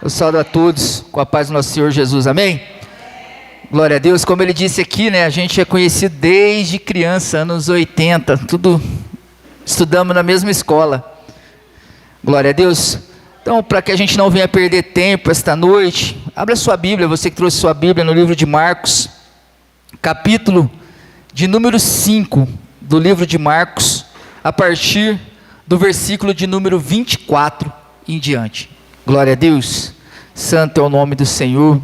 Eu saúdo a todos com a paz do nosso Senhor Jesus, amém? Glória a Deus, como ele disse aqui, né, a gente é conhecido desde criança, anos 80, tudo estudamos na mesma escola, glória a Deus. Então, para que a gente não venha perder tempo esta noite, abra sua Bíblia, você que trouxe sua Bíblia no livro de Marcos, capítulo de número 5 do livro de Marcos, a partir do versículo de número 24 em diante. Glória a Deus, santo é o nome do Senhor.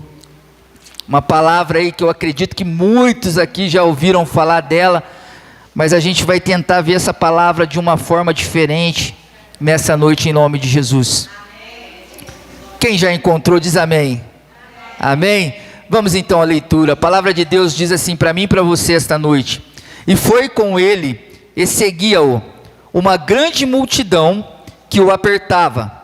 Uma palavra aí que eu acredito que muitos aqui já ouviram falar dela, mas a gente vai tentar ver essa palavra de uma forma diferente nessa noite em nome de Jesus. Quem já encontrou diz amém. Amém? Vamos então à leitura. A palavra de Deus diz assim para mim e para você esta noite: e foi com ele e seguia-o uma grande multidão que o apertava.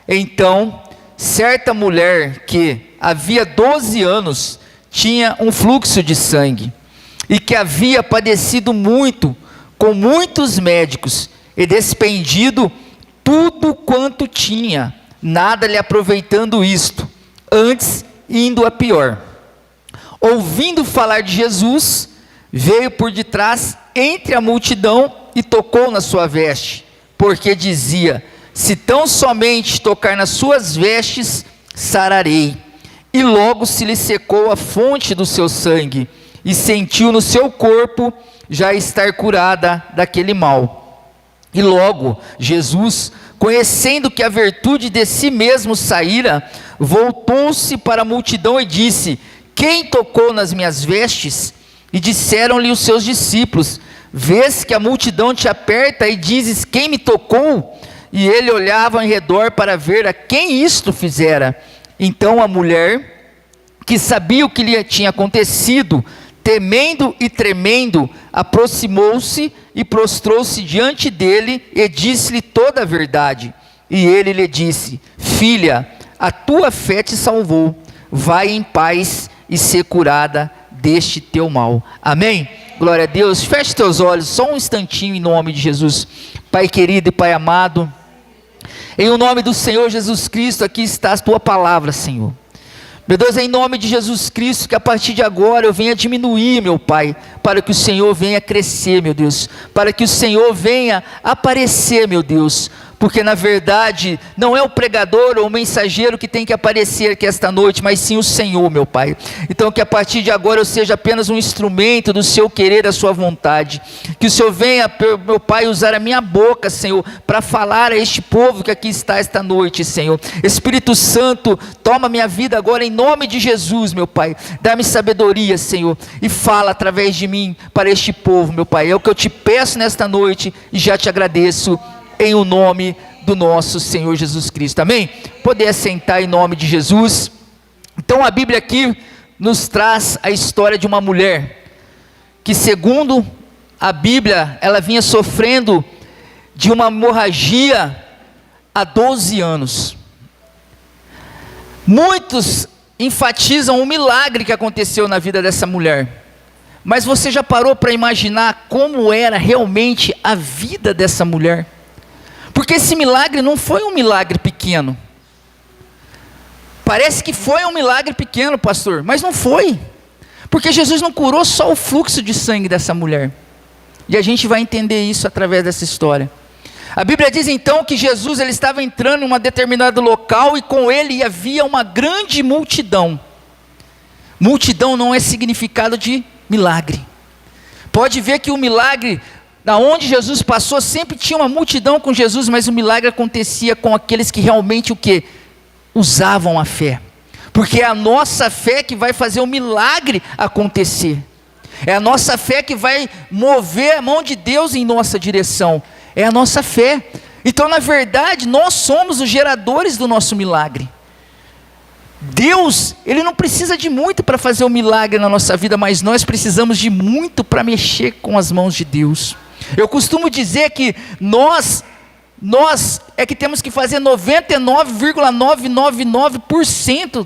Então, certa mulher que havia 12 anos tinha um fluxo de sangue, e que havia padecido muito com muitos médicos, e despendido tudo quanto tinha, nada lhe aproveitando isto, antes indo a pior. Ouvindo falar de Jesus, veio por detrás entre a multidão e tocou na sua veste, porque dizia: se tão somente tocar nas suas vestes, sararei. E logo se lhe secou a fonte do seu sangue, e sentiu no seu corpo já estar curada daquele mal. E logo Jesus, conhecendo que a virtude de si mesmo saíra, voltou-se para a multidão e disse: quem tocou nas minhas vestes? E disseram-lhe os seus discípulos: vês que a multidão te aperta e dizes: quem me tocou? E ele olhava em redor para ver a quem isto fizera. Então a mulher, que sabia o que lhe tinha acontecido, temendo e tremendo, aproximou-se e prostrou-se diante dele e disse-lhe toda a verdade. E ele lhe disse: filha, a tua fé te salvou, vai em paz e ser curada deste teu mal. Amém? Glória a Deus. Feche teus olhos só um instantinho em nome de Jesus. Pai querido e Pai amado, em o nome do Senhor Jesus Cristo, aqui está a tua palavra, Senhor. Meu Deus, é em nome de Jesus Cristo que a partir de agora eu venha diminuir, meu Pai, para que o Senhor venha crescer, meu Deus, para que o Senhor venha aparecer, meu Deus, porque na verdade não é o pregador ou o mensageiro que tem que aparecer aqui esta noite, mas sim o Senhor, meu Pai. Então que a partir de agora eu seja apenas um instrumento do seu querer, da sua vontade, que o Senhor venha, meu Pai, usar a minha boca, Senhor, para falar a este povo que aqui está esta noite, Senhor. Espírito Santo, toma minha vida agora em nome de Jesus, meu Pai, dá-me sabedoria, Senhor, e fala através de mim para este povo, meu Pai. É o que eu te peço nesta noite e já te agradeço em o nome do nosso Senhor Jesus Cristo, amém? Poder assentar em nome de Jesus. Então a Bíblia aqui nos traz a história de uma mulher, que segundo a Bíblia, ela vinha sofrendo de uma hemorragia há 12 anos. Muitos enfatizam o milagre que aconteceu na vida dessa mulher, mas você já parou para imaginar como era realmente a vida dessa mulher? Porque esse milagre não foi um milagre pequeno. Parece que foi um milagre pequeno, pastor, mas não foi. Porque Jesus não curou só o fluxo de sangue dessa mulher. E a gente vai entender isso através dessa história. A Bíblia diz então que Jesus ele estava entrando em um determinado local e com ele havia uma grande multidão. Multidão não é significado de milagre. Pode ver que o milagre, da onde Jesus passou, sempre tinha uma multidão com Jesus, mas o milagre acontecia com aqueles que realmente o quê? Usavam a fé. Porque é a nossa fé que vai fazer o milagre acontecer. É a nossa fé que vai mover a mão de Deus em nossa direção. É a nossa fé. Então, na verdade, nós somos os geradores do nosso milagre. Deus, Ele não precisa de muito para fazer o milagre na nossa vida, mas nós precisamos de muito para mexer com as mãos de Deus. Eu costumo dizer que nós é que temos que fazer 99,999%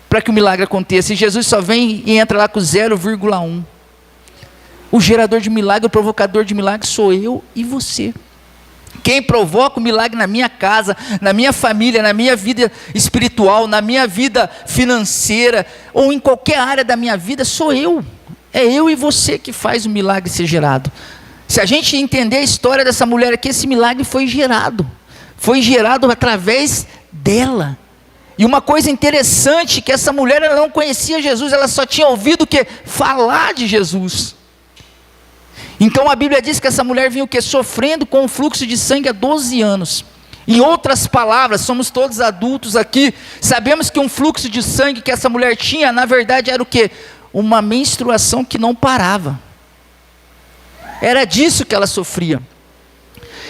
para que o milagre aconteça, e Jesus só vem e entra lá com 0,1. O gerador de milagre, o provocador de milagre sou eu e você. Quem provoca o milagre na minha casa, na minha família, na minha vida espiritual, na minha vida financeira, ou em qualquer área da minha vida, sou eu. É eu e você que faz o milagre ser gerado. Se a gente entender a história dessa mulher aqui, esse milagre foi gerado através dela. E uma coisa interessante, que essa mulher ela não conhecia Jesus, ela só tinha ouvido o quê? Falar de Jesus. Então a Bíblia diz que essa mulher vinha o quê? Sofrendo com um fluxo de sangue há 12 anos. Em outras palavras, somos todos adultos aqui, sabemos que um fluxo de sangue que essa mulher tinha, na verdade era o quê? Uma menstruação que não parava. Era disso que ela sofria.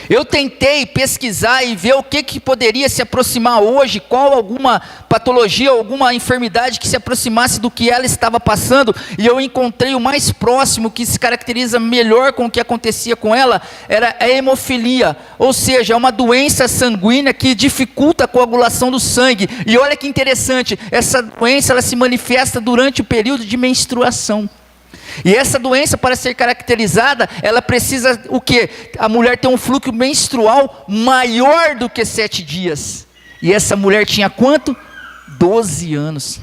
Eu tentei pesquisar e ver o que poderia se aproximar hoje, qual alguma patologia, alguma enfermidade que se aproximasse do que ela estava passando, e eu encontrei o mais próximo, que se caracteriza melhor com o que acontecia com ela, era a hemofilia, ou seja, é uma doença sanguínea que dificulta a coagulação do sangue. E olha que interessante, essa doença ela se manifesta durante o período de menstruação. E essa doença, para ser caracterizada, ela precisa o quê? A mulher tem um fluxo menstrual maior do que 7 dias. E essa mulher tinha quanto? 12 anos.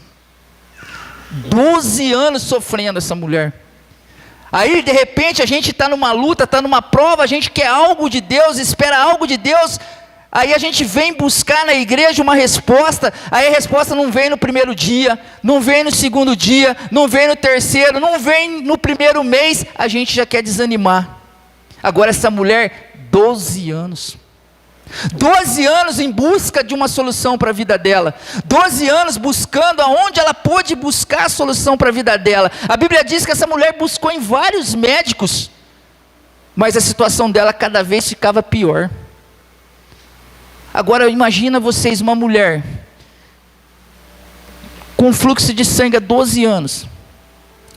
12 anos sofrendo essa mulher. Aí de repente a gente está numa luta, está numa prova, a gente quer algo de Deus, espera algo de Deus. Aí a gente vem buscar na igreja uma resposta, aí a resposta não vem no primeiro dia, não vem no segundo dia, não vem no terceiro, não vem no primeiro mês, a gente já quer desanimar. Agora essa mulher, 12 anos. 12 anos em busca de uma solução para a vida dela. 12 anos buscando aonde ela pôde buscar a solução para a vida dela. A Bíblia diz que essa mulher buscou em vários médicos, mas a situação dela cada vez ficava pior. Agora imagina vocês uma mulher com fluxo de sangue há 12 anos.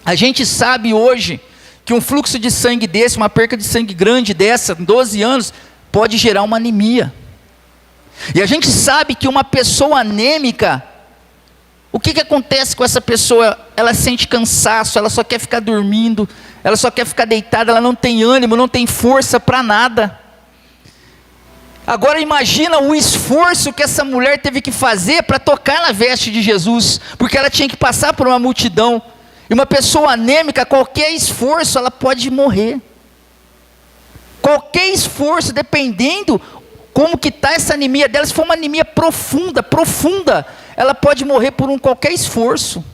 A gente sabe hoje que um fluxo de sangue desse, uma perca de sangue grande dessa, 12 anos, pode gerar uma anemia. E a gente sabe que uma pessoa anêmica, o que acontece com essa pessoa? Ela sente cansaço, ela só quer ficar dormindo, ela só quer ficar deitada, ela não tem ânimo, não tem força para nada. Agora imagina o esforço que essa mulher teve que fazer para tocar na veste de Jesus, porque ela tinha que passar por uma multidão. E uma pessoa anêmica, qualquer esforço, ela pode morrer. Qualquer esforço, dependendo como que está essa anemia dela, se for uma anemia profunda, ela pode morrer por qualquer esforço.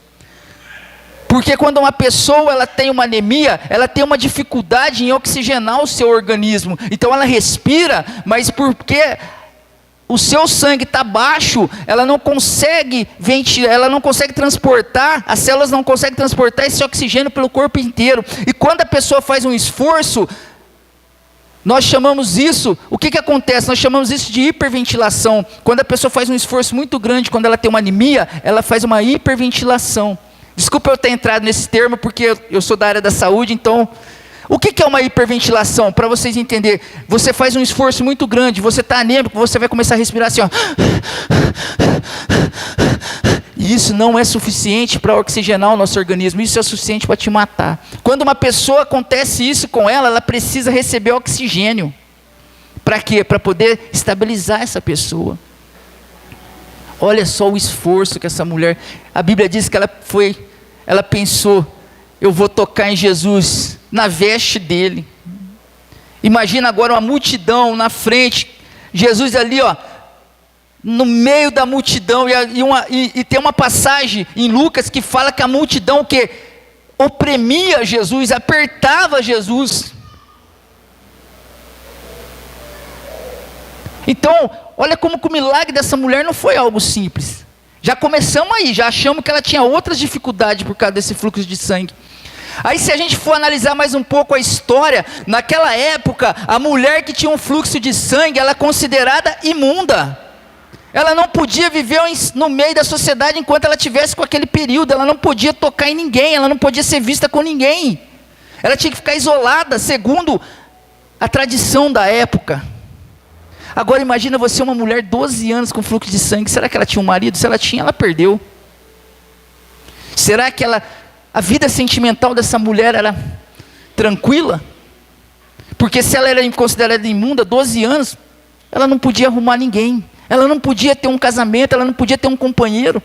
Porque quando uma pessoa ela tem uma anemia, ela tem uma dificuldade em oxigenar o seu organismo. Então ela respira, mas porque o seu sangue está baixo, ela não consegue ventilar, ela não consegue transportar, as células não conseguem transportar esse oxigênio pelo corpo inteiro. E quando a pessoa faz um esforço, nós chamamos isso, o que acontece? Nós chamamos isso de hiperventilação. Quando a pessoa faz um esforço muito grande, quando ela tem uma anemia, ela faz uma hiperventilação. Desculpa eu ter entrado nesse termo, porque eu sou da área da saúde, então... O que é uma hiperventilação? Para vocês entenderem, você faz um esforço muito grande, você está anêmico, você vai começar a respirar assim, ó. E isso não é suficiente para oxigenar o nosso organismo, isso é suficiente para te matar. Quando uma pessoa acontece isso com ela, ela precisa receber oxigênio. Para quê? Para poder estabilizar essa pessoa. Olha só o esforço que essa mulher... A Bíblia diz que ela pensou, eu vou tocar em Jesus, na veste dele. Imagina agora uma multidão na frente, Jesus ali, ó, no meio da multidão, e tem uma passagem em Lucas que fala que a multidão que oprimia Jesus, apertava Jesus. Então, olha como que o milagre dessa mulher não foi algo simples. Já começamos aí, já achamos que ela tinha outras dificuldades por causa desse fluxo de sangue. Aí se a gente for analisar mais um pouco a história, naquela época, a mulher que tinha um fluxo de sangue, ela é considerada imunda. Ela não podia viver no meio da sociedade enquanto ela tivesse com aquele período, ela não podia tocar em ninguém, ela não podia ser vista com ninguém. Ela tinha que ficar isolada, segundo a tradição da época. Agora imagina você uma mulher 12 anos com fluxo de sangue, será que ela tinha um marido? Se ela tinha, ela perdeu. Será que a vida sentimental dessa mulher era tranquila? Porque se ela era considerada imunda, 12 anos, ela não podia arrumar ninguém. Ela não podia ter um casamento, ela não podia ter um companheiro.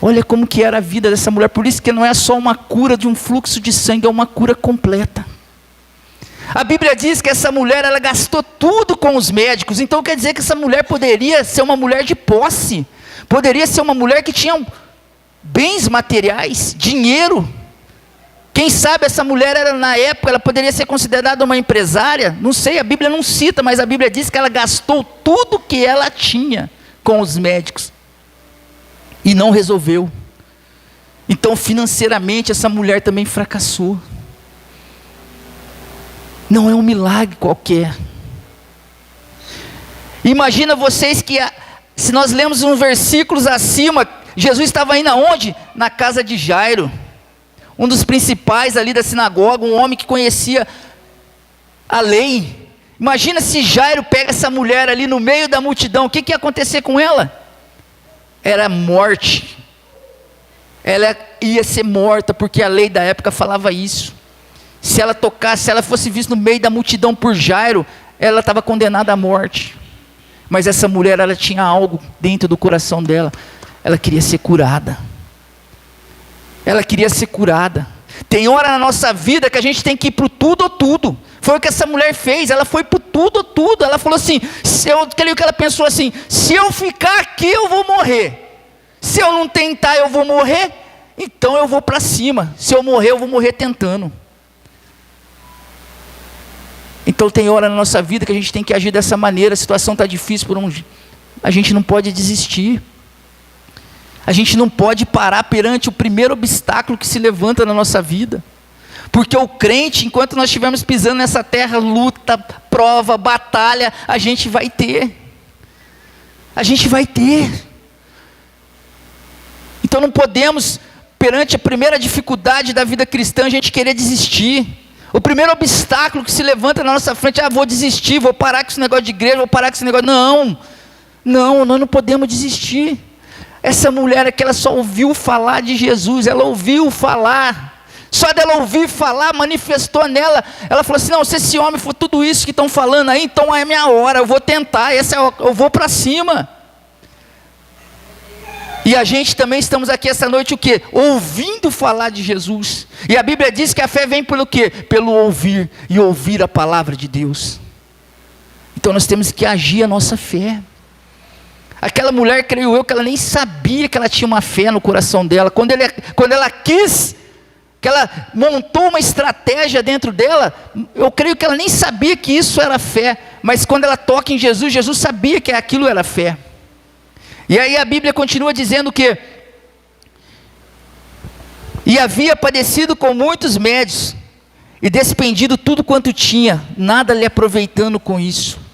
Olha como que era a vida dessa mulher. Por isso que não é só uma cura de um fluxo de sangue, é uma cura completa. A Bíblia diz que essa mulher, ela gastou tudo com os médicos. Então quer dizer que essa mulher poderia ser uma mulher de posse. Poderia ser uma mulher que tinha bens materiais, dinheiro. Quem sabe essa mulher era, na época, ela poderia ser considerada uma empresária. Não sei, a Bíblia não cita, mas a Bíblia diz que ela gastou tudo que ela tinha com os médicos. E não resolveu. Então financeiramente essa mulher também fracassou. Não é um milagre qualquer. Imagina vocês que, se nós lemos uns versículos acima, Jesus estava indo aonde? Na casa de Jairo, um dos principais ali da sinagoga, um homem que conhecia a lei. Imagina se Jairo pega essa mulher ali no meio da multidão, o que ia acontecer com ela? Era morte. Ela ia ser morta, porque a lei da época falava isso. Se ela tocasse, se ela fosse vista no meio da multidão por Jairo, ela estava condenada à morte. Mas essa mulher, ela tinha algo dentro do coração dela. Ela queria ser curada. Ela queria ser curada. Tem hora na nossa vida que a gente tem que ir para o tudo ou tudo. Foi o que essa mulher fez, ela foi para o tudo ou tudo. Ela falou assim, eu creio que ela pensou assim, se eu ficar aqui eu vou morrer. Se eu não tentar eu vou morrer, então eu vou para cima. Se eu morrer eu vou morrer tentando. Então tem hora na nossa vida que a gente tem que agir dessa maneira. A situação está difícil por onde? A gente não pode desistir. A gente não pode parar perante o primeiro obstáculo que se levanta na nossa vida. Porque o crente, enquanto nós estivermos pisando nessa terra, luta, prova, batalha, a gente vai ter. A gente vai ter. Então não podemos, perante a primeira dificuldade da vida cristã, a gente querer desistir. O primeiro obstáculo que se levanta na nossa frente, vou desistir, vou parar com esse negócio de igreja, vou parar com esse negócio. Não, nós não podemos desistir. Essa mulher aqui, ela só ouviu falar de Jesus, ela ouviu falar. Só dela ouvir falar, manifestou nela. Ela falou assim, não, se esse homem for tudo isso que estão falando aí, então é minha hora, eu vou tentar, eu vou para cima. E a gente também estamos aqui essa noite o quê? Ouvindo falar de Jesus. E a Bíblia diz que a fé vem pelo quê? Pelo ouvir, e ouvir a palavra de Deus. Então nós temos que agir a nossa fé. Aquela mulher, creio eu, que ela nem sabia que ela tinha uma fé no coração dela. Quando ela quis, que ela montou uma estratégia dentro dela, eu creio que ela nem sabia que isso era fé. Mas quando ela toca em Jesus, Jesus sabia que aquilo era fé. E aí a Bíblia continua dizendo que e havia padecido com muitos médicos e despendido tudo quanto tinha, nada lhe aproveitando com isso.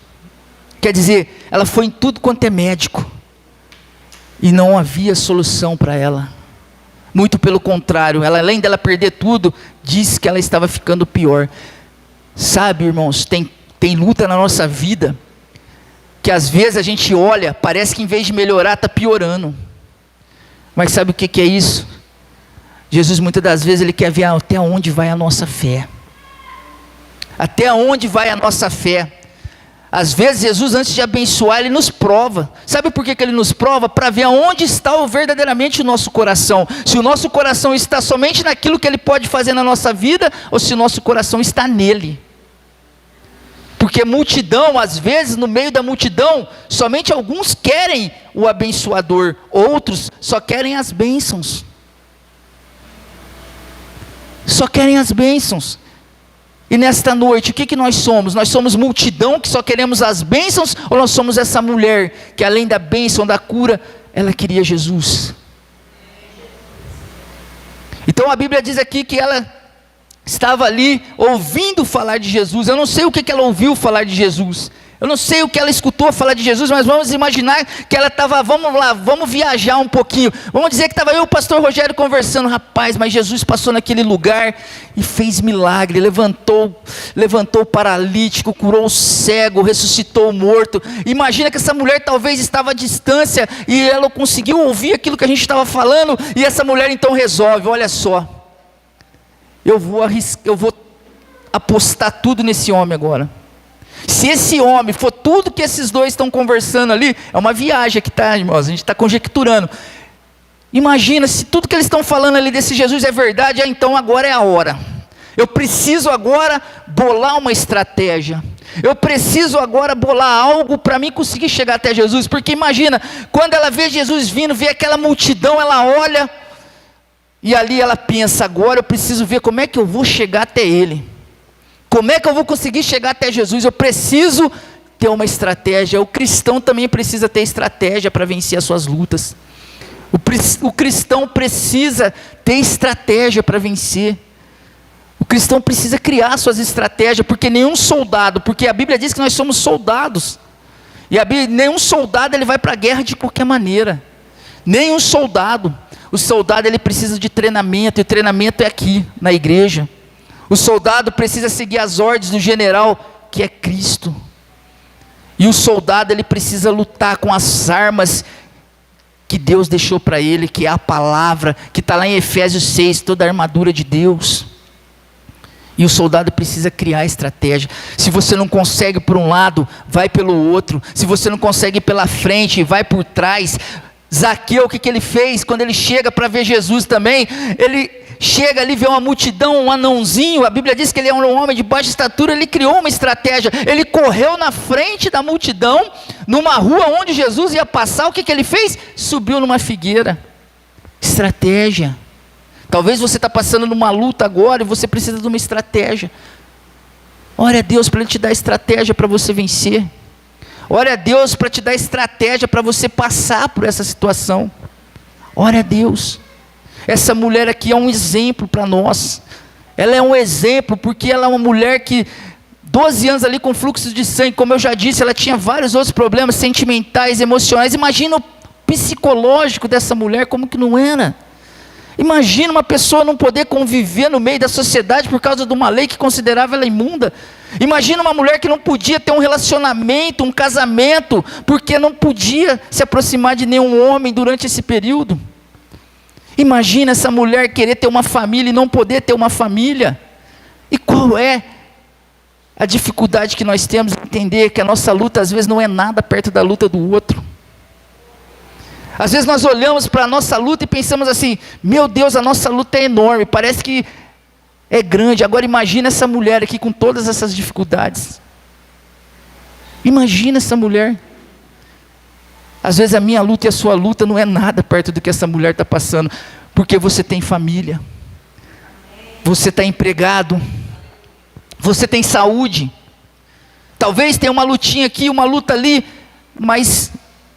Quer dizer, ela foi em tudo quanto é médico e não havia solução para ela. Muito pelo contrário, ela, além dela perder tudo, disse que ela estava ficando pior. Sabe, irmãos, tem luta na nossa vida que às vezes a gente olha, parece que em vez de melhorar, está piorando. Mas sabe o que é isso? Jesus muitas das vezes Ele quer ver até onde vai a nossa fé. Até onde vai a nossa fé. Às vezes Jesus, antes de abençoar, Ele nos prova. Sabe por que Ele nos prova? Para ver aonde está verdadeiramente o nosso coração. Se o nosso coração está somente naquilo que Ele pode fazer na nossa vida, ou se o nosso coração está nele. Porque multidão, às vezes, no meio da multidão, somente alguns querem o abençoador, outros só querem as bênçãos. Só querem as bênçãos. E nesta noite, o que nós somos? Nós somos multidão que só queremos as bênçãos, ou nós somos essa mulher que além da bênção, da cura, ela queria Jesus? Então a Bíblia diz aqui que ela estava ali ouvindo falar de Jesus. Eu não sei o que ela ouviu falar de Jesus. Eu não sei o que ela escutou falar de Jesus, mas vamos imaginar que ela estava, vamos lá, vamos viajar um pouquinho. Vamos dizer que estava eu e o pastor Rogério conversando. Rapaz, mas Jesus passou naquele lugar e fez milagre. Levantou o paralítico, curou o cego, ressuscitou o morto. Imagina que essa mulher talvez estava à distância e ela conseguiu ouvir aquilo que a gente estava falando. E essa mulher então resolve, olha só. Eu vou apostar tudo nesse homem agora. Se esse homem for tudo que esses dois estão conversando ali, é uma viagem que está, irmãos, a gente está conjecturando. Imagina se tudo que eles estão falando ali desse Jesus é verdade, então agora é a hora. Eu preciso agora bolar uma estratégia. Eu preciso agora bolar algo para mim conseguir chegar até Jesus. Porque imagina, quando ela vê Jesus vindo, vê aquela multidão, ela olha e ali ela pensa, agora eu preciso ver como é que eu vou chegar até Ele. Como é que eu vou conseguir chegar até Jesus? Eu preciso ter uma estratégia. O cristão também precisa ter estratégia para vencer as suas lutas. O cristão precisa ter estratégia para vencer. O cristão precisa criar suas estratégias, porque nenhum soldado, porque a Bíblia diz que nós somos soldados. E nenhum soldado ele vai para a guerra de qualquer maneira. Nenhum soldado. O soldado ele precisa de treinamento, e o treinamento é aqui, na igreja. O soldado precisa seguir as ordens do general, que é Cristo. E o soldado ele precisa lutar com as armas que Deus deixou para ele, que é a palavra, que está lá em Efésios 6, toda a armadura de Deus. E o soldado precisa criar estratégia. Se você não consegue por um lado, vai pelo outro. Se você não consegue pela frente, vai por trás. Zaqueu, o que ele fez? Quando ele chega para ver Jesus também, ele chega ali, vê uma multidão, um anãozinho, a Bíblia diz que ele é um homem de baixa estatura, ele criou uma estratégia, ele correu na frente da multidão, numa rua onde Jesus ia passar, o que ele fez? Subiu numa figueira. Estratégia. Talvez você está passando numa luta agora e você precisa de uma estratégia. Ore a Deus para Ele te dar estratégia para você vencer. Ore a Deus para te dar estratégia para você passar por essa situação. Ore a Deus. Essa mulher aqui é um exemplo para nós. Ela é um exemplo porque ela é uma mulher que 12 anos ali com fluxo de sangue, como eu já disse, ela tinha vários outros problemas sentimentais, emocionais. Imagina o psicológico dessa mulher, como que não era? Imagina uma pessoa não poder conviver no meio da sociedade por causa de uma lei que considerava ela imunda. Imagina uma mulher que não podia ter um relacionamento, um casamento, porque não podia se aproximar de nenhum homem durante esse período. Imagina essa mulher querer ter uma família e não poder ter uma família. E qual é a dificuldade que nós temos em entender que a nossa luta às vezes não é nada perto da luta do outro? Às vezes nós olhamos para a nossa luta e pensamos assim, meu Deus, a nossa luta é enorme, parece que é grande. Agora imagina essa mulher aqui com todas essas dificuldades. Imagina essa mulher. Às vezes a minha luta e a sua luta não é nada perto do que essa mulher está passando, porque você tem família, você está empregado, você tem saúde, talvez tenha uma lutinha aqui, uma luta ali, mas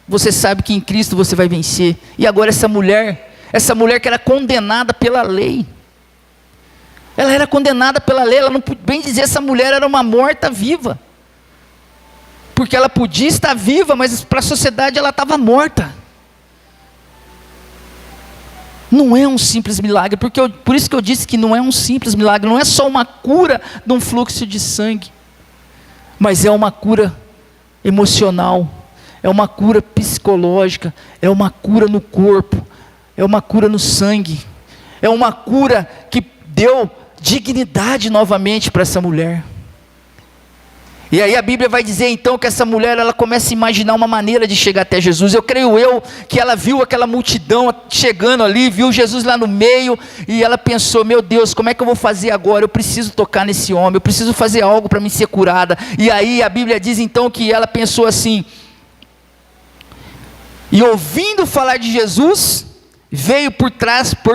você sabe que em Cristo você vai vencer. E agora essa mulher que era condenada pela lei, ela era condenada pela lei, ela não podia, bem dizer, essa mulher era uma morta-viva, porque ela podia estar viva, mas para a sociedade ela estava morta. Não é um simples milagre, por isso que eu disse que não é um simples milagre, não é só uma cura de um fluxo de sangue, mas é uma cura emocional, é uma cura psicológica, é uma cura no corpo, é uma cura no sangue, é uma cura que deu dignidade novamente para essa mulher. E aí a Bíblia vai dizer então que essa mulher, ela começa a imaginar uma maneira de chegar até Jesus. Eu creio que ela viu aquela multidão chegando ali, viu Jesus lá no meio, e ela pensou, meu Deus, como é que eu vou fazer agora? Eu preciso tocar nesse homem, eu preciso fazer algo para me ser curada. E aí a Bíblia diz então que ela pensou assim, e ouvindo falar de Jesus, veio por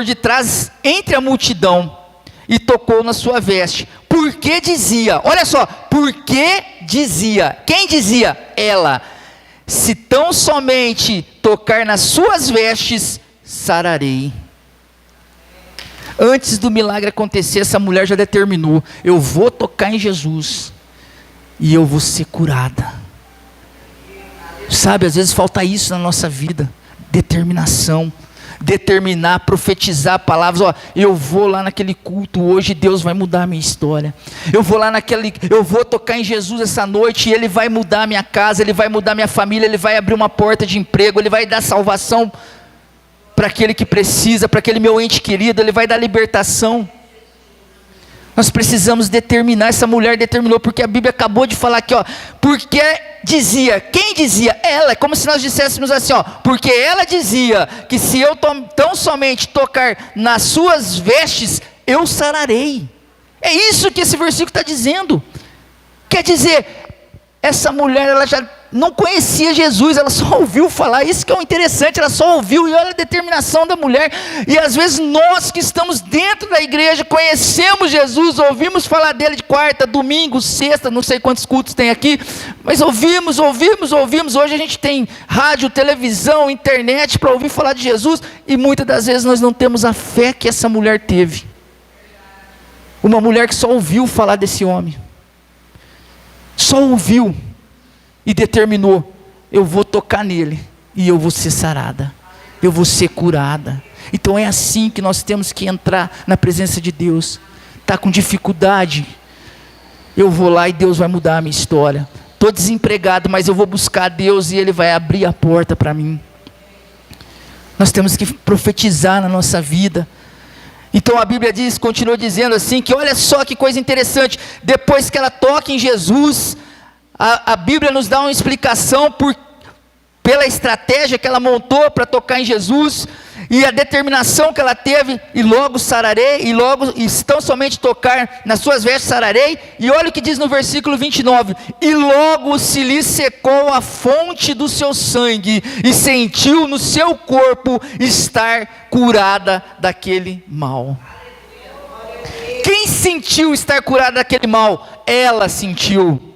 detrás, entre a multidão, e tocou na sua veste, porque dizia, olha só, porque dizia, quem dizia? Ela, se tão somente tocar nas suas vestes, sararei. Antes do milagre acontecer, essa mulher já determinou, eu vou tocar em Jesus, e eu vou ser curada. Sabe, às vezes falta isso na nossa vida, determinação, determinar, profetizar palavras, ó, eu vou lá naquele culto hoje, Deus vai mudar a minha história, eu vou tocar em Jesus essa noite, e Ele vai mudar a minha casa, Ele vai mudar a minha família, Ele vai abrir uma porta de emprego, Ele vai dar salvação para aquele que precisa, para aquele meu ente querido, Ele vai dar libertação. Nós precisamos determinar. Essa mulher determinou, porque a Bíblia acabou de falar aqui, ó, porque dizia, quem dizia? Ela. É como se nós disséssemos assim, ó, porque ela dizia que se eu tão somente tocar nas suas vestes, eu sararei. É isso que esse versículo está dizendo. Quer dizer, essa mulher, ela já não conhecia Jesus, ela só ouviu falar. Isso que é o interessante, ela só ouviu. E olha a determinação da mulher. E às vezes nós que estamos dentro da igreja, conhecemos Jesus, ouvimos falar dele de quarta, domingo, sexta, não sei quantos cultos tem aqui, mas ouvimos. Hoje a gente tem rádio, televisão, internet para ouvir falar de Jesus, e muitas das vezes nós não temos a fé que essa mulher teve. Uma mulher que só ouviu falar desse homem, só ouviu e determinou: eu vou tocar nele e eu vou ser sarada, eu vou ser curada. Então é assim que nós temos que entrar na presença de Deus. Está com dificuldade, eu vou lá e Deus vai mudar a minha história. Estou desempregado, mas eu vou buscar Deus e Ele vai abrir a porta para mim. Nós temos que profetizar na nossa vida. Então a Bíblia diz, continua dizendo assim, que olha só que coisa interessante, depois que ela toca em Jesus, a Bíblia nos dá uma explicação pela estratégia que ela montou para tocar em Jesus, e a determinação que ela teve, e logo sararei, e logo, e tão somente tocar nas suas vestes sararei. E olha o que diz no versículo 29, e logo se lhe secou a fonte do seu sangue, e sentiu no seu corpo estar curada daquele mal. Quem sentiu estar curada daquele mal? Ela sentiu.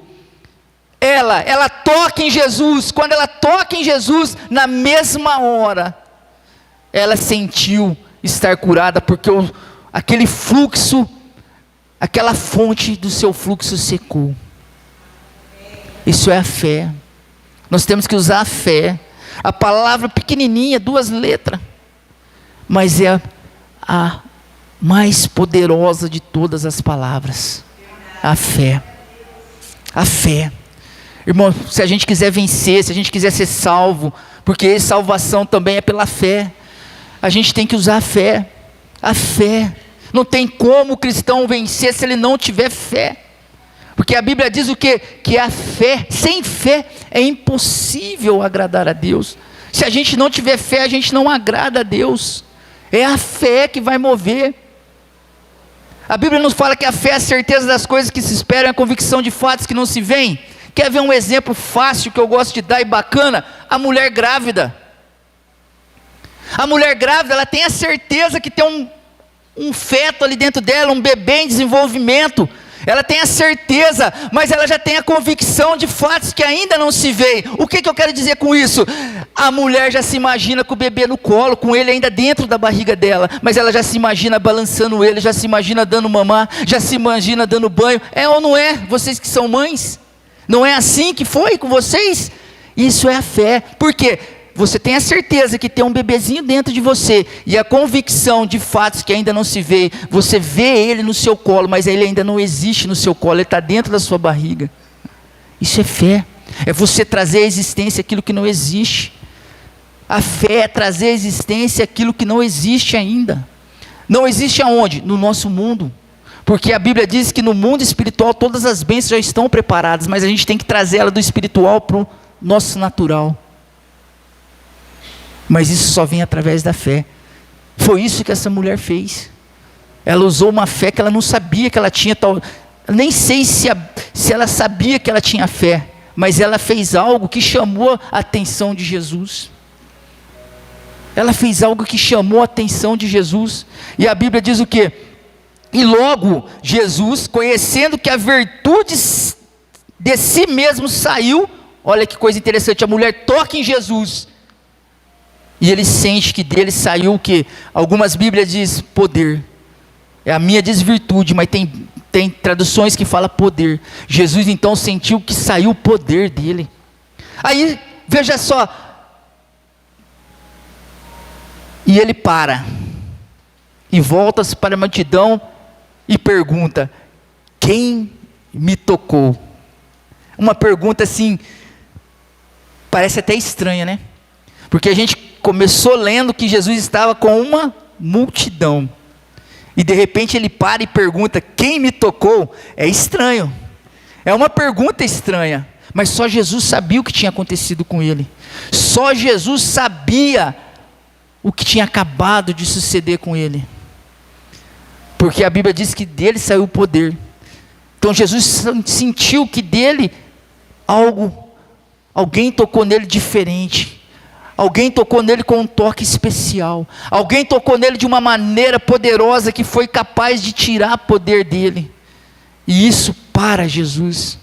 Ela toca em Jesus. Quando ela toca em Jesus, na mesma hora, ela sentiu estar curada, porque aquele fluxo, aquela fonte do seu fluxo secou. Isso é a fé. Nós temos que usar a fé. A palavra pequenininha, 2 letras, mas é a mais poderosa de todas as palavras. A fé. A fé. Irmão, se a gente quiser vencer, se a gente quiser ser salvo, porque salvação também é pela fé, a gente tem que usar a fé. A fé. Não tem como o cristão vencer se ele não tiver fé. Porque a Bíblia diz o quê? Que a fé, sem fé, é impossível agradar a Deus. Se a gente não tiver fé, a gente não agrada a Deus. É a fé que vai mover. A Bíblia nos fala que a fé é a certeza das coisas que se esperam, é a convicção de fatos que não se veem. Quer ver um exemplo fácil que eu gosto de dar e bacana? A mulher grávida. A mulher grávida, ela tem a certeza que tem um feto ali dentro dela, um bebê em desenvolvimento. Ela tem a certeza, mas ela já tem a convicção de fatos que ainda não se veem. O que eu quero dizer com isso? A mulher já se imagina com o bebê no colo, com ele ainda dentro da barriga dela, mas ela já se imagina balançando ele, já se imagina dando mamar, já se imagina dando banho. É ou não é? Vocês que são mães, não é assim que foi com vocês? Isso é a fé. Por quê? Você tem a certeza que tem um bebezinho dentro de você, e a convicção de fatos que ainda não se vê, você vê ele no seu colo, mas ele ainda não existe no seu colo, ele está dentro da sua barriga. Isso é fé. É você trazer à existência aquilo que não existe. A fé é trazer à existência aquilo que não existe ainda. Não existe aonde? No nosso mundo. Porque a Bíblia diz que no mundo espiritual todas as bênçãos já estão preparadas, mas a gente tem que trazer ela do espiritual para o nosso natural. Mas isso só vem através da fé. Foi isso que essa mulher fez. Ela usou uma fé que ela não sabia que ela tinha. Nem sei se ela sabia que ela tinha fé, mas ela fez algo que chamou a atenção de Jesus. Ela fez algo que chamou a atenção de Jesus. E a Bíblia diz o quê? E logo Jesus, conhecendo que a virtude de si mesmo saiu. Olha que coisa interessante, a mulher toca em Jesus, e ele sente que dele saiu o que? Algumas Bíblias diz poder. A minha diz virtude, mas tem traduções que fala poder. Jesus então sentiu que saiu o poder dele. Aí, veja só. E ele para. E volta-se para a multidão e pergunta: quem me tocou? Uma pergunta assim, parece até estranha, né? Porque a gente começou lendo que Jesus estava com uma multidão. e de repente ele para e pergunta: quem me tocou? É estranho, é uma pergunta estranha, mas só Jesus sabia o que tinha acontecido com ele, só Jesus sabia o que tinha acabado de suceder com ele, porque a Bíblia diz que dele saiu o poder. Então Jesus sentiu que dele alguém tocou nele diferente, alguém tocou nele com um toque especial, alguém tocou nele de uma maneira poderosa que foi capaz de tirar poder dele, e isso para Jesus,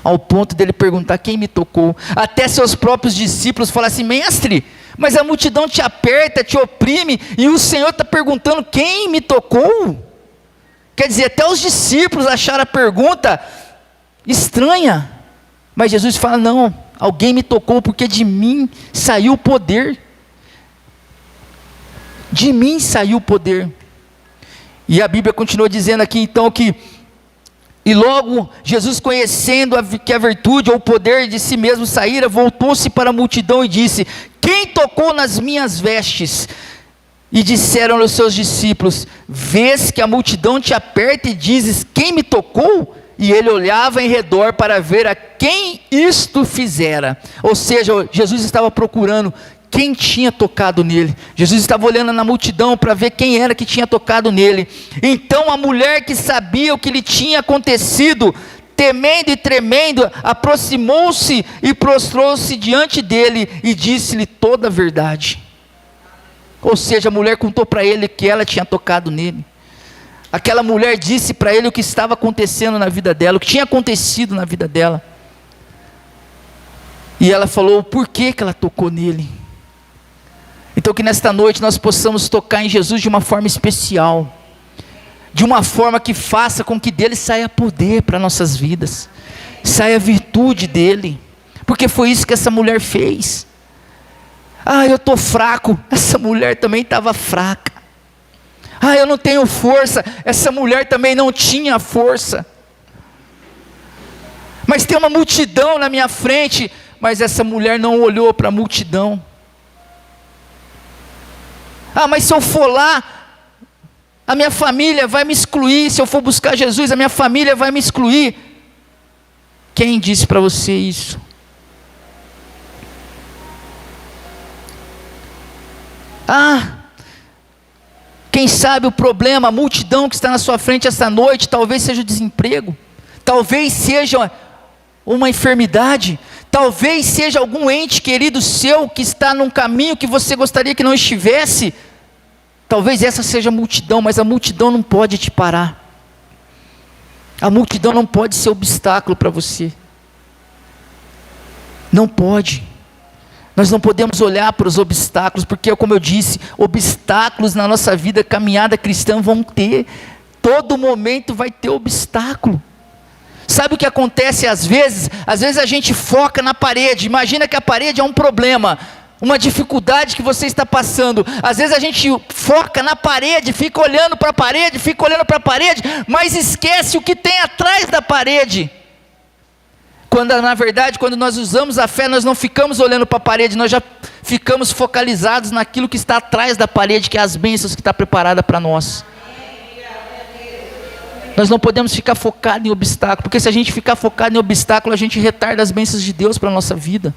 ao ponto dele perguntar: quem me tocou? Até seus próprios discípulos falaram assim: mestre, mas a multidão te aperta, te oprime, e o Senhor está perguntando: quem me tocou? Quer dizer, até os discípulos acharam a pergunta estranha, mas Jesus fala: não, alguém me tocou, porque de mim saiu o poder, de mim saiu o poder. E a Bíblia continua dizendo aqui então que: e logo Jesus, conhecendo que a virtude ou o poder de si mesmo saíra, voltou-se para a multidão e disse: quem tocou nas minhas vestes? E disseram os seus discípulos: vês que a multidão te aperta e dizes: quem me tocou? E ele olhava em redor para ver a quem isto fizera. Ou seja, Jesus estava procurando quem tinha tocado nele. Jesus estava olhando na multidão para ver quem era que tinha tocado nele. Então a mulher, que sabia o que lhe tinha acontecido, temendo e tremendo, aproximou-se e prostrou-se diante dele e disse-lhe toda a verdade. Ou seja, a mulher contou para ele que ela tinha tocado nele. Aquela mulher disse para ele o que estava acontecendo na vida dela, o que tinha acontecido na vida dela. E ela falou o porquê que ela tocou nele. Então que nesta noite nós possamos tocar em Jesus de uma forma especial, de uma forma que faça com que dele saia poder para nossas vidas, saia virtude dele, porque foi isso que essa mulher fez. Eu estou fraco, essa mulher também estava fraca. Eu não tenho força, essa mulher também não tinha força. Mas tem uma multidão na minha frente, mas essa mulher não olhou para a multidão. Mas se eu for lá, a minha família vai me excluir. Se eu for buscar Jesus, a minha família vai me excluir. Quem disse para você isso? Quem sabe o problema, a multidão que está na sua frente esta noite, talvez seja o desemprego, talvez seja uma enfermidade, talvez seja algum ente querido seu que está num caminho que você gostaria que não estivesse. Talvez essa seja a multidão, mas a multidão não pode te parar. A multidão não pode ser obstáculo para você. Não pode. Nós não podemos olhar para os obstáculos, porque como eu disse, obstáculos na nossa vida, caminhada cristã vão ter. Todo momento vai ter obstáculo. Sabe o que acontece às vezes? Às vezes a gente foca na parede. Imagina que a parede é um problema, uma dificuldade que você está passando. Às vezes a gente foca na parede, fica olhando para a parede, mas esquece o que tem atrás da parede. Quando na verdade, quando nós usamos a fé, nós não ficamos olhando para a parede, nós já ficamos focalizados naquilo que está atrás da parede, que é as bênçãos que está preparada para nós. Nós não podemos ficar focados em obstáculo, porque se a gente ficar focado em obstáculo, a gente retarda as bênçãos de Deus para a nossa vida.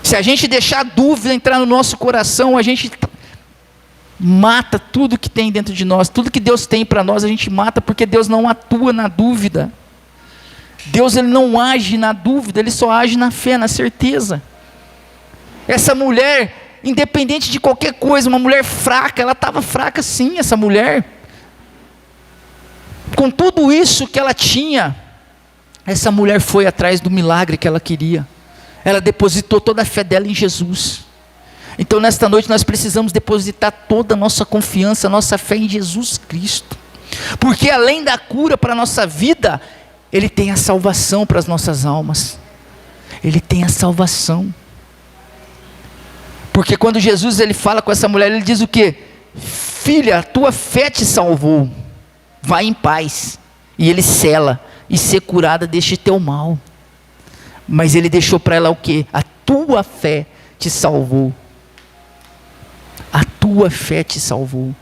Se a gente deixar a dúvida entrar no nosso coração, a gente mata tudo que tem dentro de nós. Tudo que Deus tem para nós, a gente mata, porque Deus não atua na dúvida. Deus, ele não age na dúvida, ele só age na fé, na certeza. Essa mulher, independente de qualquer coisa, uma mulher fraca, ela estava fraca sim, essa mulher. Com tudo isso que ela tinha, essa mulher foi atrás do milagre que ela queria. Ela depositou toda a fé dela em Jesus. Então nesta noite nós precisamos depositar toda a nossa confiança, a nossa fé em Jesus Cristo. Porque além da cura para a nossa vida, Ele tem a salvação para as nossas almas. Ele tem a salvação. Porque quando Jesus ele fala com essa mulher, ele diz o quê? Filha, a tua fé te salvou. Vai em paz. E ele sela. E ser curada deste teu mal. Mas ele deixou para ela o quê? A tua fé te salvou. tua fé te salvou.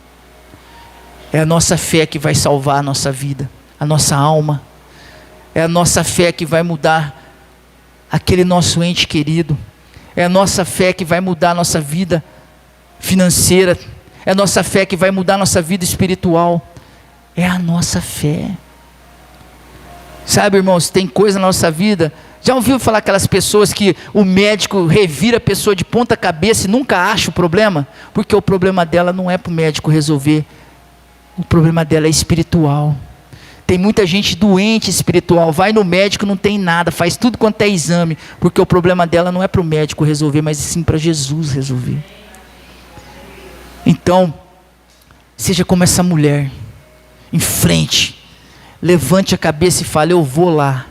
É a nossa fé que vai salvar a nossa vida, a nossa alma. É a nossa fé que vai mudar aquele nosso ente querido. É a nossa fé que vai mudar a nossa vida financeira. É a nossa fé que vai mudar a nossa vida espiritual. É a nossa fé. Sabe, irmãos, tem coisa na nossa vida. Já ouviu falar aquelas pessoas que o médico revira a pessoa de ponta cabeça e nunca acha o problema? Porque o problema dela não é para o médico resolver. O problema dela é espiritual. Tem muita gente doente espiritual, vai no médico, não tem nada, faz tudo quanto é exame, porque o problema dela não é para o médico resolver, mas sim para Jesus resolver. Então, seja como essa mulher, em frente, levante a cabeça e fale: eu vou lá,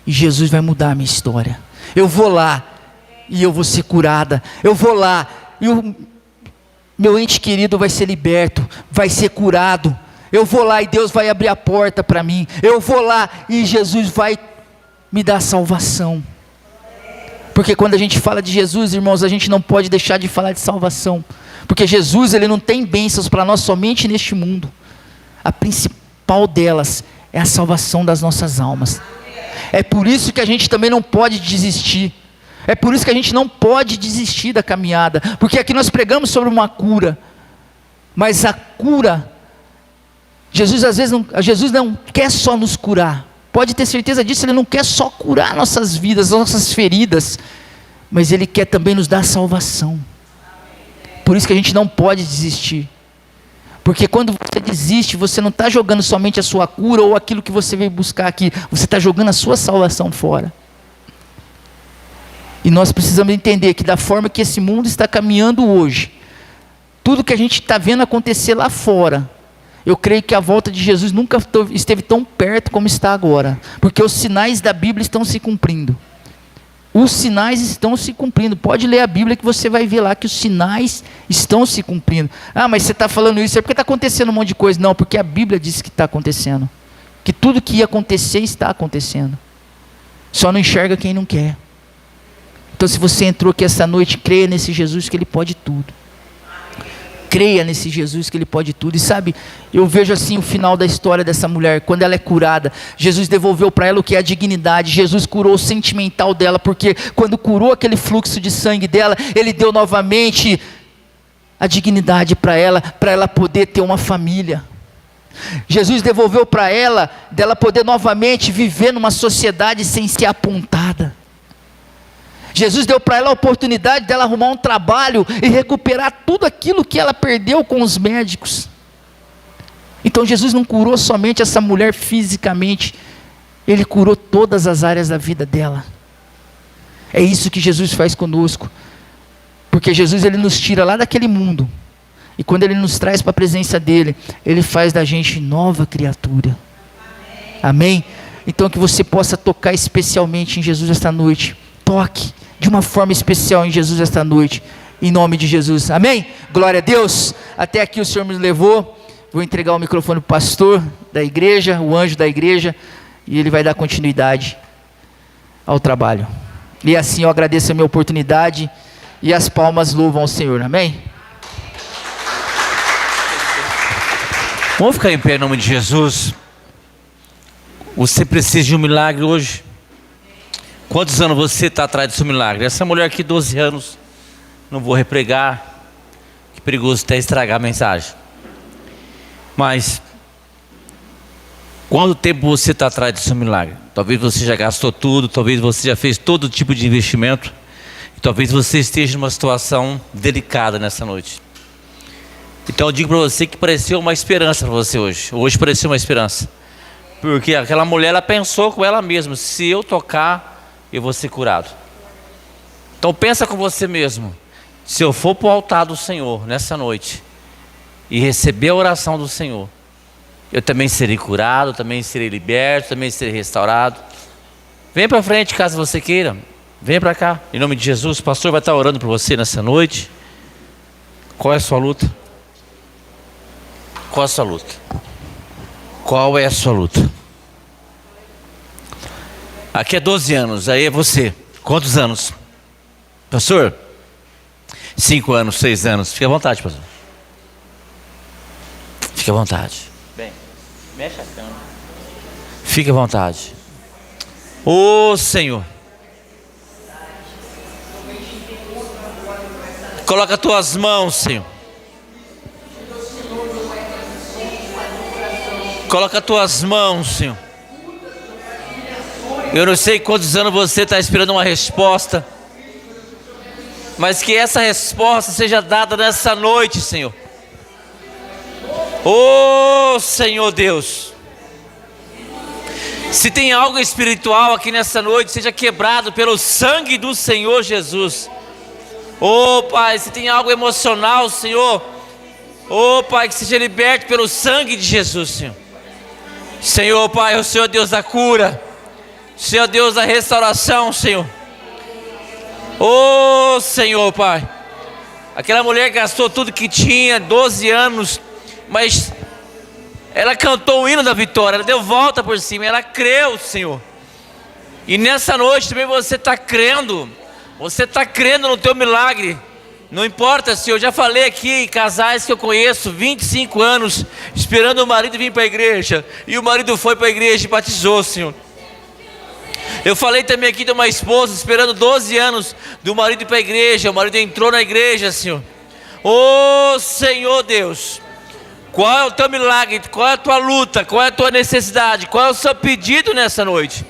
e Jesus vai mudar a minha história. Eu vou lá, e eu vou ser curada. Eu vou lá, e o meu ente querido vai ser liberto, vai ser curado. Eu vou lá e Deus vai abrir a porta para mim. Eu vou lá e Jesus vai me dar salvação. Porque quando a gente fala de Jesus, irmãos, a gente não pode deixar de falar de salvação. Porque Jesus, ele não tem bênçãos para nós somente neste mundo. A principal delas é a salvação das nossas almas. É por isso que a gente também não pode desistir. É por isso que a gente não pode desistir da caminhada. Porque aqui nós pregamos sobre uma cura. Mas a cura, Jesus às vezes Jesus não quer só nos curar. Pode ter certeza disso, Ele não quer só curar nossas vidas, nossas feridas. Mas Ele quer também nos dar salvação. Por isso que a gente não pode desistir. Porque quando você desiste, você não está jogando somente a sua cura ou aquilo que você veio buscar aqui. Você está jogando a sua salvação fora. E nós precisamos entender que da forma que esse mundo está caminhando hoje, tudo que a gente está vendo acontecer lá fora, eu creio que a volta de Jesus nunca esteve tão perto como está agora. Porque os sinais da Bíblia estão se cumprindo. Os sinais estão se cumprindo. Pode ler a Bíblia que você vai ver lá que os sinais estão se cumprindo. Ah, mas você está falando isso, é porque está acontecendo um monte de coisa. Não, porque a Bíblia diz que está acontecendo. Que tudo que ia acontecer está acontecendo. Só não enxerga quem não quer. Então se você entrou aqui essa noite, creia nesse Jesus que Ele pode tudo. Creia nesse Jesus que Ele pode tudo. E sabe, eu vejo assim o final da história dessa mulher. Quando ela é curada, Jesus devolveu para ela o que é a dignidade. Jesus curou o sentimental dela, porque quando curou aquele fluxo de sangue dela, Ele deu novamente a dignidade para ela poder ter uma família. Jesus devolveu para ela, dela poder novamente viver numa sociedade sem ser apontada. Jesus deu para ela a oportunidade dela arrumar um trabalho e recuperar tudo aquilo que ela perdeu com os médicos. Então Jesus não curou somente essa mulher fisicamente, Ele curou todas as áreas da vida dela. É isso que Jesus faz conosco. Porque Jesus, Ele nos tira lá daquele mundo, e quando Ele nos traz para a presença dEle, Ele faz da gente nova criatura. Amém? Então que você possa tocar especialmente em Jesus esta noite. Toque de uma forma especial em Jesus esta noite, em nome de Jesus, amém? Glória a Deus. Até aqui o Senhor me levou. Vou entregar o microfone para o pastor da igreja, o anjo da igreja, e ele vai dar continuidade ao trabalho. E assim eu agradeço a minha oportunidade, e as palmas louvam ao Senhor, amém? Vamos ficar em pé em nome de Jesus. Você precisa de um milagre hoje? Quantos anos você está atrás do seu milagre? Essa mulher aqui, 12 anos, não vou repregar, que perigoso até estragar a mensagem. Mas, quanto tempo você está atrás do seu milagre? Talvez você já gastou tudo, talvez você já fez todo tipo de investimento, e talvez você esteja numa situação delicada nessa noite. Então eu digo para você que pareceu uma esperança para você hoje. Hoje pareceu uma esperança. Porque aquela mulher, ela pensou com ela mesma: se eu tocar, eu vou ser curado. Então pensa com você mesmo: se eu for para o altar do Senhor nessa noite e receber a oração do Senhor, eu também serei curado, também serei liberto, também serei restaurado. Vem para frente caso você queira. Vem para cá, em nome de Jesus. O pastor vai estar orando por você nessa noite. Qual é a sua luta? Qual é a sua luta? Qual é a sua luta? Aqui é 12 anos, aí é você. Quantos anos? Pastor? 5 anos, 6 anos. Fique à vontade, pastor. Fique à vontade. Bem, mexe a câmera. Fique à vontade. Ô Senhor, coloca as tuas mãos, Senhor. Coloca as tuas mãos, Senhor. Eu não sei quantos anos você está esperando uma resposta, mas que essa resposta seja dada nessa noite, Senhor. Oh Senhor Deus, se tem algo espiritual aqui nessa noite, seja quebrado pelo sangue do Senhor Jesus. Oh Pai, se tem algo emocional, Senhor, oh Pai, que seja liberto pelo sangue de Jesus, Senhor. Senhor Pai, o Senhor Deus da cura, Senhor Deus da restauração, Senhor. Oh Senhor Pai, aquela mulher gastou tudo que tinha, 12 anos, mas ela cantou o hino da vitória, ela deu volta por cima, ela creu, Senhor. E nessa noite também você está crendo no teu milagre. Não importa, Senhor, eu já falei aqui, casais que eu conheço, 25 anos, esperando o marido vir para a igreja, e o marido foi para a igreja e batizou, Senhor. Eu falei também aqui de uma esposa, esperando 12 anos do marido ir para a igreja, o marido entrou na igreja, Senhor. Oh Senhor Deus, qual é o teu milagre, qual é a tua luta, qual é a tua necessidade, qual é o seu pedido nessa noite?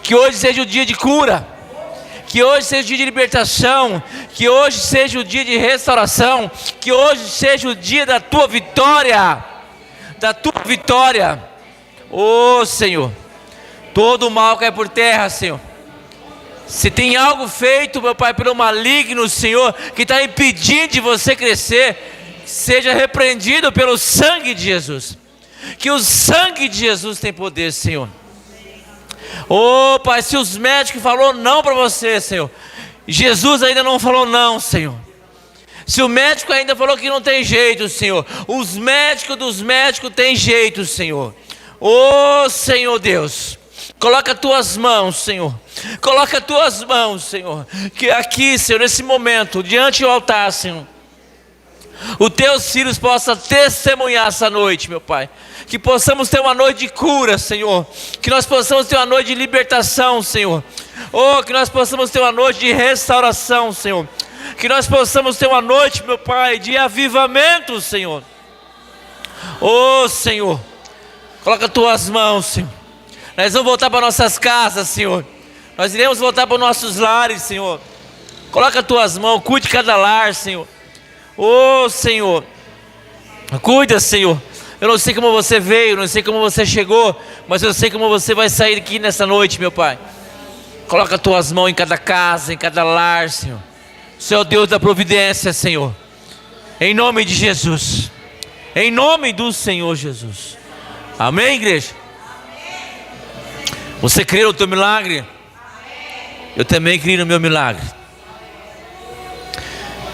Que hoje seja o dia de cura, que hoje seja o dia de libertação, que hoje seja o dia de restauração, que hoje seja o dia da tua vitória, oh Senhor, todo o mal cai por terra, Senhor. Se tem algo feito, meu Pai, pelo maligno, Senhor, que está impedindo de você crescer, seja repreendido pelo sangue de Jesus, que o sangue de Jesus tem poder, Senhor. Oh Pai, se os médicos falaram não para você, Senhor, Jesus ainda não falou não, Senhor. Se o médico ainda falou que não tem jeito, Senhor, os médicos dos médicos têm jeito, Senhor. Oh Senhor Deus, coloca as tuas mãos, Senhor. Coloca as tuas mãos, Senhor. Que aqui, Senhor, nesse momento, diante do altar, Senhor, os teus filhos possam testemunhar essa noite, meu Pai. Que possamos ter uma noite de cura, Senhor. Que nós possamos ter uma noite de libertação, Senhor. Oh, que nós possamos ter uma noite de restauração, Senhor. Que nós possamos ter uma noite, meu Pai, de avivamento, Senhor. Oh, Senhor, coloca as tuas mãos, Senhor. Nós vamos voltar para nossas casas, Senhor. Nós iremos voltar para os nossos lares, Senhor. Coloca as tuas mãos, cuide de cada lar, Senhor. Oh Senhor, cuida, Senhor. Eu não sei como você veio, não sei como você chegou, mas eu sei como você vai sair aqui nessa noite, meu Pai. Coloca as tuas mãos em cada casa, em cada lar, Senhor. Senhor Deus da providência, Senhor. Em nome de Jesus. Em nome do Senhor Jesus. Amém, igreja? Você crê no teu milagre? Eu também creio no meu milagre.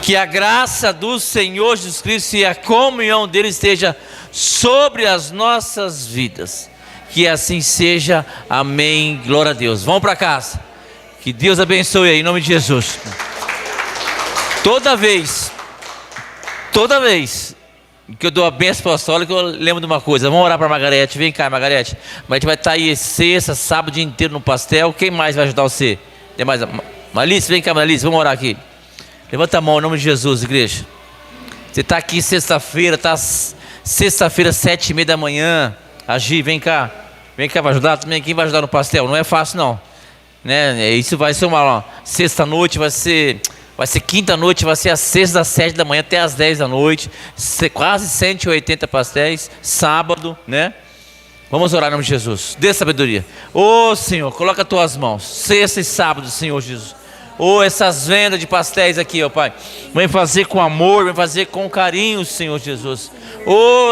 Que a graça do Senhor Jesus Cristo e a comunhão dele esteja sobre as nossas vidas. Que assim seja. Amém. Glória a Deus. Vamos para casa. Que Deus abençoe aí, em nome de Jesus. Toda vez que eu dou a bênção apostólica, eu lembro de uma coisa. Vamos orar para a Margarete. Vem cá, Margarete. A gente vai estar aí sexta, sábado, o dia inteiro no pastel. Quem mais vai ajudar você? Tem mais? Malice, vem cá, Malice. Vamos orar aqui. Levanta a mão em nome de Jesus, igreja. Você está aqui sexta-feira, sexta-feira, 7h30 da manhã. Agir, vem cá. Vem cá, vai ajudar também. Quem vai ajudar no pastel? Não é fácil, não. Né? Isso vai ser uma sexta-noite, vai ser quinta-noite, vai ser às 6 das 7 da manhã até às 10 da noite. Quase 180 pastéis. Sábado, né? Vamos orar em nome de Jesus. Dê sabedoria. Ô Senhor, coloca as tuas mãos. Sexta e sábado, Senhor Jesus. Essas vendas de pastéis aqui, ó Pai, vem fazer com amor, vem fazer com carinho, Senhor Jesus.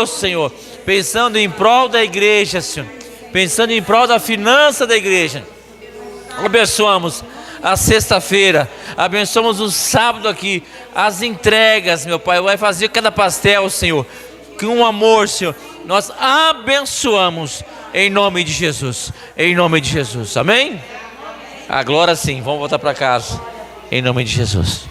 Senhor, pensando em prol da igreja, Senhor, pensando em prol da finança da igreja. Abençoamos a sexta-feira, abençoamos o sábado aqui, as entregas, meu Pai, vai fazer cada pastel, Senhor, com amor, Senhor. Nós abençoamos em nome de Jesus, amém? A glória sim, vamos voltar para casa, em nome de Jesus.